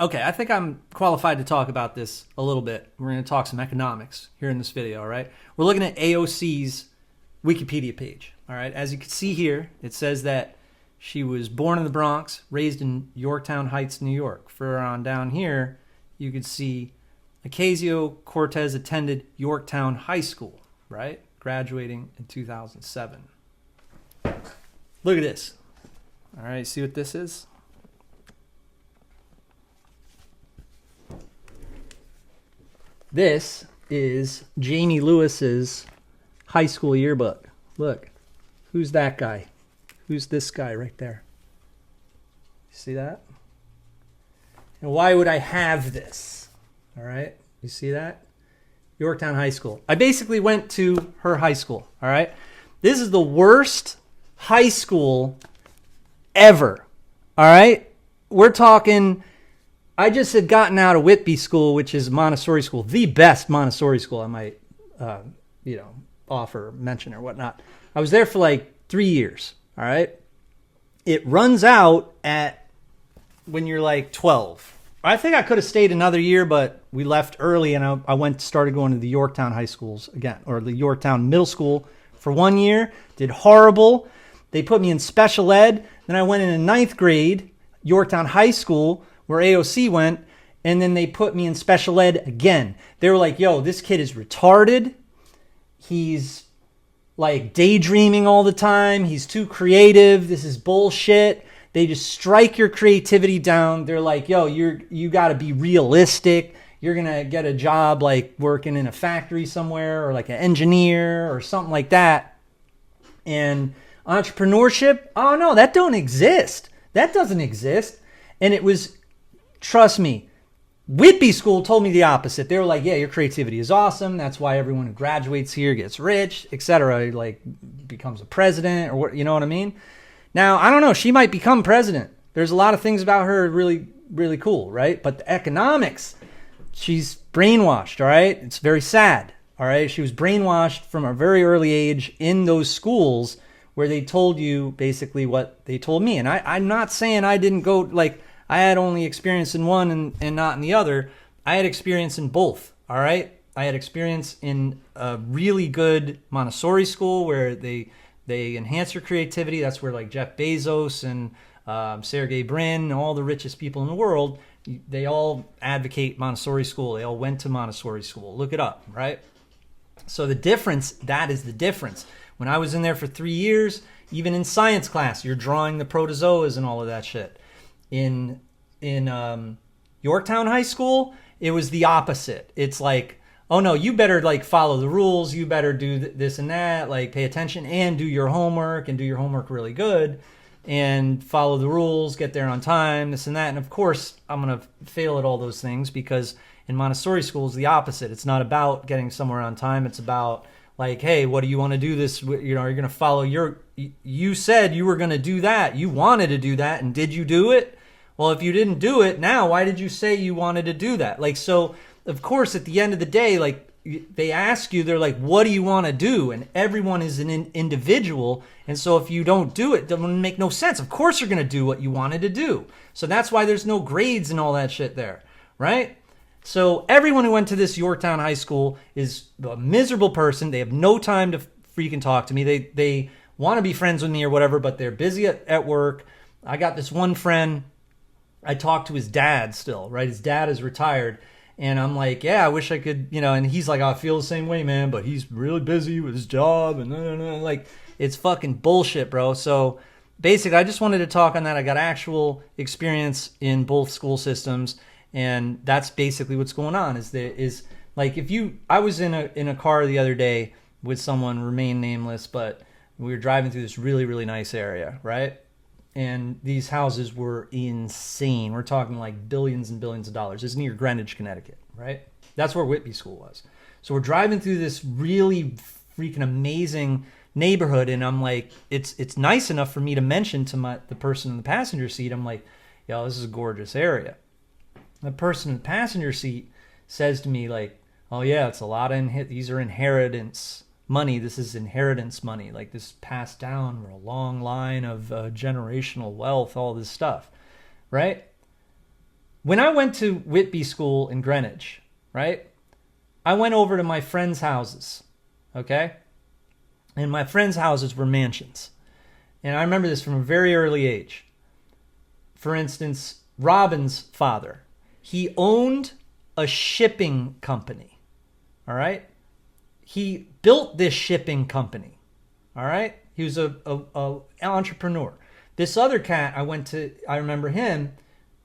Okay, I think I'm qualified to talk about this a little bit. We're going to talk some economics here in this video, all right? We're looking at AOC's Wikipedia page, all right? As you can see here, it says that she was born in the Bronx, raised in Yorktown Heights, New York. Further on down here, you can see Ocasio-Cortez attended Yorktown High School, right? Graduating in 2007. Look at this. All right, see what this is? This is Jamie Lewis's high school yearbook. Look, who's that guy? Who's this guy right there? See that? And why would I have this? All right, you see that? Yorktown High School. I basically went to her high school, all right? This is the worst high school ever, all right? We're talking... I just had gotten out of Whitby School, which is Montessori school, the best Montessori school I might, mention or whatnot. I was there for like 3 years, all right? It runs out at when you're like 12. I think I could have stayed another year, but we left early, and I started going to the Yorktown high schools again, or the Yorktown middle school for 1 year. Did horrible. They put me in special ed. Then I went in ninth grade, Yorktown High School, where AOC went, and then they put me in special ed again. They were like, yo, this kid is retarded. He's like daydreaming all the time. He's too creative. This is bullshit. They just strike your creativity down. They're like, yo, you got to be realistic. You're going to get a job like working in a factory somewhere or like an engineer or something like that. And entrepreneurship, oh no, that don't exist. That doesn't exist. And it was... Trust me, Whitby School told me the opposite. They were like, yeah, your creativity is awesome. That's why everyone who graduates here gets rich, etc. Like becomes a president or what, you know what I mean? Now, I don't know. She might become president. There's a lot of things about her really, really cool, right? But the economics, she's brainwashed, all right? It's very sad, all right? She was brainwashed from a very early age in those schools where they told you basically what they told me. And I'm not saying I didn't go like... I had only experience in one and not in the other. I had experience in both, all right? I had experience in a really good Montessori school where they enhance your creativity. That's where like Jeff Bezos and Sergey Brin and all the richest people in the world, they all advocate Montessori school. They all went to Montessori school. Look it up, right? So the difference, that is the difference. When I was in there for 3 years, even in science class, you're drawing the protozoas and all of that shit. In Yorktown High School, it was the opposite. It's like, oh no, you better like follow the rules. You better do this and that, like pay attention and do your homework and do your homework really good and follow the rules, get there on time, this and that. And of course, I'm going to fail at all those things because in Montessori school is the opposite. It's not about getting somewhere on time. It's about like, hey, what do you want to do this? You know, are you going to follow you said you were going to do that. You wanted to do that. And did you do it? Well, if you didn't do it now, why did you say you wanted to do that? Like, so of course, at the end of the day, like they ask you, they're like, what do you want to do? And everyone is an individual. And so if you don't do it, it doesn't make no sense. Of course, you're going to do what you wanted to do. So that's why there's no grades and all that shit there, right? So everyone who went to this Yorktown High School is a miserable person. They have no time to freaking talk to me. They want to be friends with me or whatever, but they're busy at work. I got this one friend. I talk to his dad still, right? His dad is retired. And I'm like, yeah, I wish I could, you know, and he's like, I feel the same way, man, but he's really busy with his job. And like, it's fucking bullshit, bro. So basically, I just wanted to talk on that. I got actual experience in both school systems. And that's basically what's going on is like, I was in a car the other day with someone, remain nameless, but we were driving through this really, really nice area, right? And these houses were insane. We're talking like billions and billions of dollars. It's near Greenwich, Connecticut, right? That's where Whitby School was. So we're driving through this really freaking amazing neighborhood, and I'm like, it's nice enough for me to mention to the person in the passenger seat, I'm like, yo, this is a gorgeous area. The person in the passenger seat says to me like, oh yeah, it's a lot of these are inheritance money. This is inheritance money, like this passed down for a long line of generational wealth, all this stuff, right? when I went to Whitby School in Greenwich, right? I went over to my friends' houses, okay? And my friends' houses were mansions. And I remember this from a very early age. For instance, Robin's father, he owned a shipping company, all right? He built this shipping company, all right? He was an entrepreneur. This other cat, I remember him,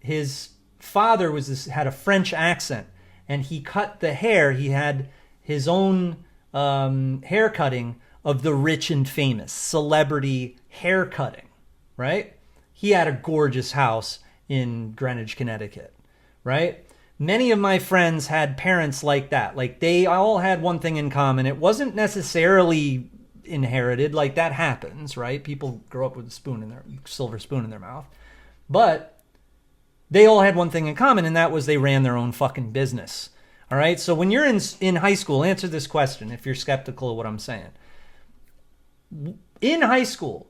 his father had a French accent, and he cut the hair. He had his own hair cutting of the rich and famous, celebrity hair cutting, right? He had a gorgeous house in Greenwich, Connecticut, right? Many of my friends had parents like that. Like, they all had one thing in common. It wasn't necessarily inherited. Like, that happens, right? People grow up with a silver spoon in their mouth. But they all had one thing in common, and that was they ran their own fucking business. All right? So when you're in high school, answer this question if you're skeptical of what I'm saying. In high school,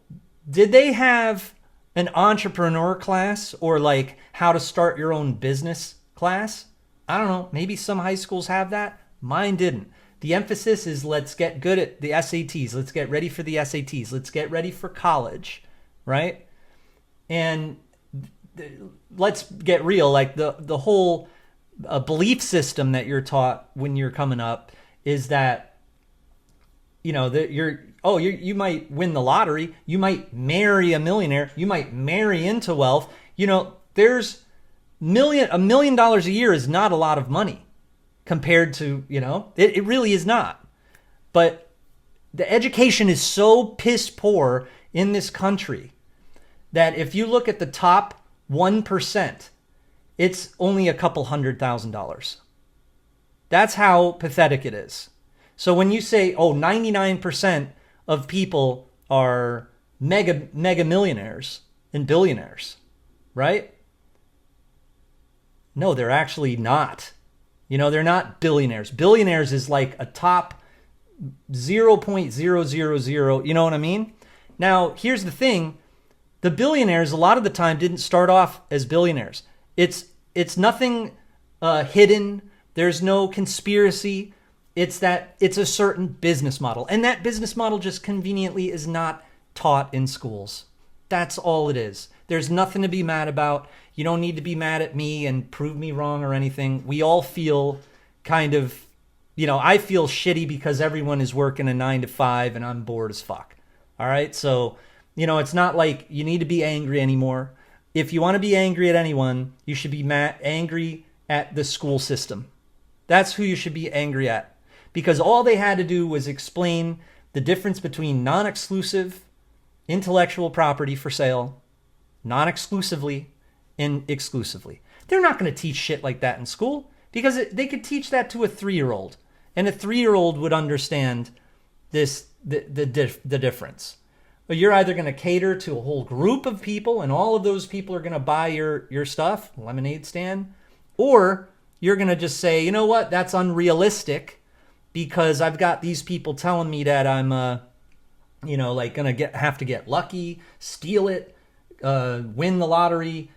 did they have an entrepreneur class or like how to start your own business class? I don't know. Maybe some high schools have that. Mine didn't. The emphasis is let's get good at the SATs. Let's get ready for the SATs. Let's get ready for college, right? And let's get real. Like the whole belief system that you're taught when you're coming up is that, you know, that you might win the lottery. You might marry a millionaire. You might marry into wealth. You know, there's $1 million a year is not a lot of money compared to, you know, it really is not. But the education is so piss poor in this country that if you look at the top 1%, it's only a couple $100,000. That's how pathetic it is. So when you say, 99% of people are mega millionaires and billionaires, right? No, they're actually not. You know, they're not billionaires. Billionaires is like a top 0.000, you know what I mean? Now, here's the thing. The billionaires, a lot of the time, didn't start off as billionaires. It's nothing hidden. There's no conspiracy. It's a certain business model. And that business model just conveniently is not taught in schools. That's all it is. There's nothing to be mad about. You don't need to be mad at me and prove me wrong or anything. We all feel kind of, you know, I feel shitty because everyone is working a 9 to 5 and I'm bored as fuck. All right. So, you know, it's not like you need to be angry anymore. If you want to be angry at anyone, you should be angry at the school system. That's who you should be angry at. Because all they had to do was explain the difference between non-exclusive intellectual property for sale, non-exclusively, and exclusively. They're not going to teach shit like that in school because they could teach that to a 3-year-old, and a 3-year-old would understand the difference. But you're either going to cater to a whole group of people, and all of those people are going to buy your stuff, lemonade stand, or you're going to just say, you know what, that's unrealistic because I've got these people telling me that I'm, going to have to get lucky, steal it, win the lottery,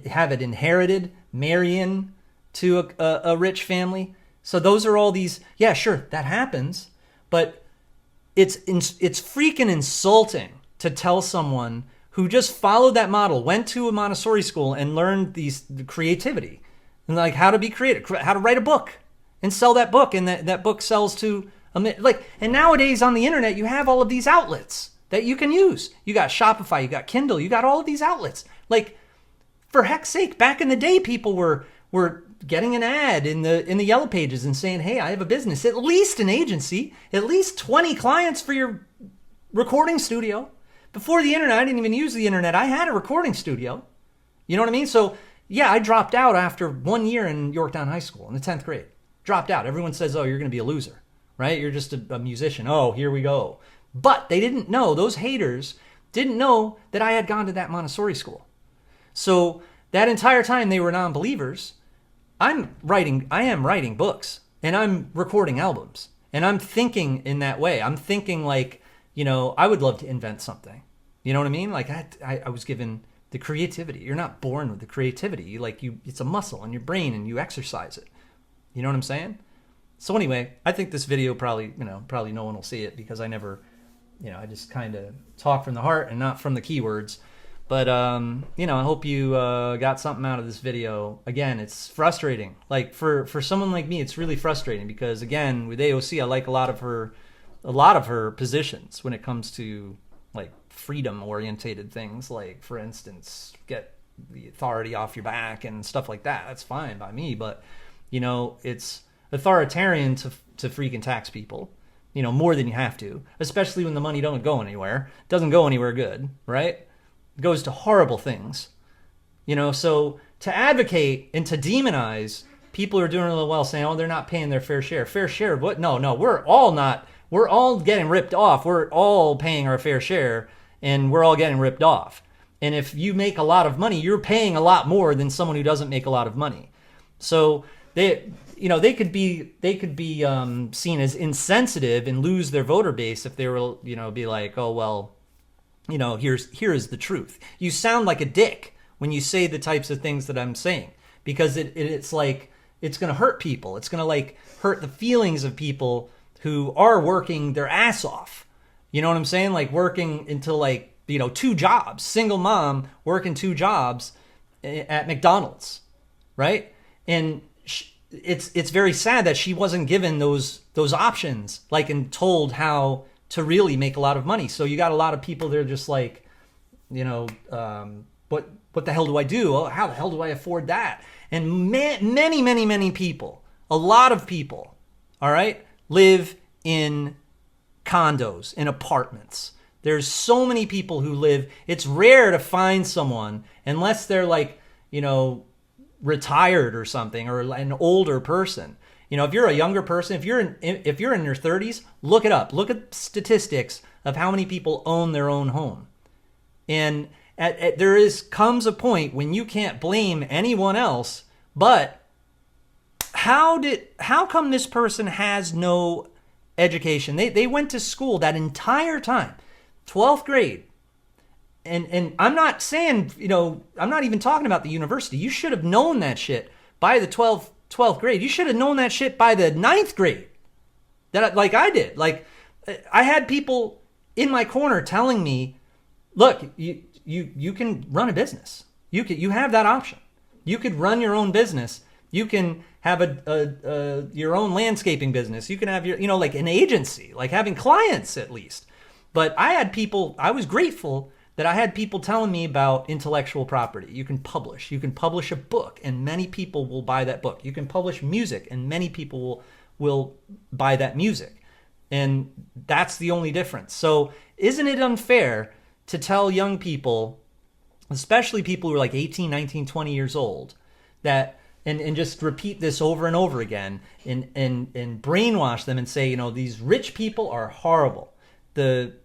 have it inherited, marry in to a rich family. So those are all these, yeah, sure, that happens, but it's freaking insulting to tell someone who just followed that model, went to a Montessori school and learned the creativity and like how to be creative, how to write a book and sell that book, and that book sells to and nowadays on the internet you have all of these outlets that you can use. You got Shopify, you got Kindle, you got all of these outlets. Like, for heck's sake, back in the day, people were getting an ad in the Yellow Pages and saying, hey, I have a business, at least an agency, at least 20 clients for your recording studio. Before the internet, I didn't even use the internet. I had a recording studio. You know what I mean? So, yeah, I dropped out after 1 year in Yorktown High School in the 10th grade. Dropped out. Everyone says, oh, you're going to be a loser, right? You're just a musician. Oh, here we go. But they didn't know, those haters didn't know that I had gone to that Montessori school. So that entire time they were non-believers. I am writing books and I'm recording albums and I'm thinking in that way. I'm thinking like, you know, I would love to invent something. You know what I mean? Like I was given The creativity. You're not born with the creativity. It's a muscle in your brain and you exercise it. You know what I'm saying? So anyway, I think this video probably no one will see it because I never, I just kind of talk from the heart and not from the keywords. But, I hope you got something out of this video. Again, it's frustrating. Like for someone like me, it's really frustrating because, again, with AOC, I like a lot of her positions when it comes to like freedom orientated things. Like, for instance, get the authority off your back and stuff like that. That's fine by me. But, it's authoritarian to freaking tax people, more than you have to, especially when the money doesn't go anywhere good, right? It goes to horrible things, so to advocate and to demonize people who are doing really well, saying, oh, they're not paying their fair share. What? No, we're all getting ripped off. We're all paying our fair share and we're all getting ripped off. And if you make a lot of money, you're paying a lot more than someone who doesn't make a lot of money. So they could be seen as insensitive and lose their voter base if they were, be like, oh, well, here is the truth. You sound like a dick when you say the types of things that I'm saying, because it's like, it's going to hurt people. It's going to like hurt the feelings of people who are working their ass off. You know what I'm saying? Like working until like, 2 jobs, single mom working 2 jobs at McDonald's, right? And it's very sad that she wasn't given those options, like, and told how to really make a lot of money. So you got a lot of people that are just like, what the hell do I do? Oh, how the hell do I afford that? And many people, a lot of people, all right, live in condos, in apartments. There's so many people who live. It's rare to find someone, unless they're like, retired or something, or an older person. If you're a younger person, if you're in your 30s, look it up. Look at statistics of how many people own their own home. And comes a point when you can't blame anyone else, but how come this person has no education? They went to school that entire time, 12th grade. And I'm not saying, I'm not even talking about the university. You should have known that shit by the 12th grade. You should have known that shit by the 9th grade. Like I did. Like, I had people in my corner telling me, look, you can run a business. You have that option. You could run your own business. You can have your own landscaping business. You can have your, like an agency, like having clients at least. But I was grateful that I had people telling me about intellectual property. You can publish a book and many people will buy that book. You can publish music and many people will buy that music. And that's the only difference. So isn't it unfair to tell young people, especially people who are like 18, 19, 20 years old, that and just repeat this over and over again and brainwash them and say, these rich people are horrible. The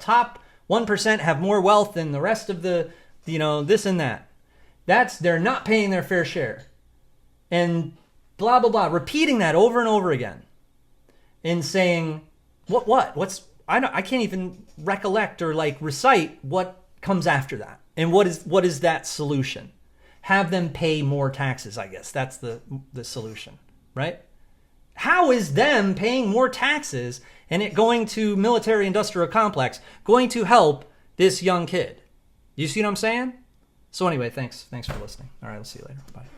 top 1% have more wealth than the rest of the, this and that. They're not paying their fair share. And blah, blah, blah, repeating that over and over again. And saying, I can't even recollect or like recite what comes after that. And what is that solution? Have them pay more taxes, I guess. That's the solution, right? How is them paying more taxes and it going to military industrial complex going to help this young kid? You see what I'm saying? So anyway, thanks for listening. All right, we'll see you later. Bye.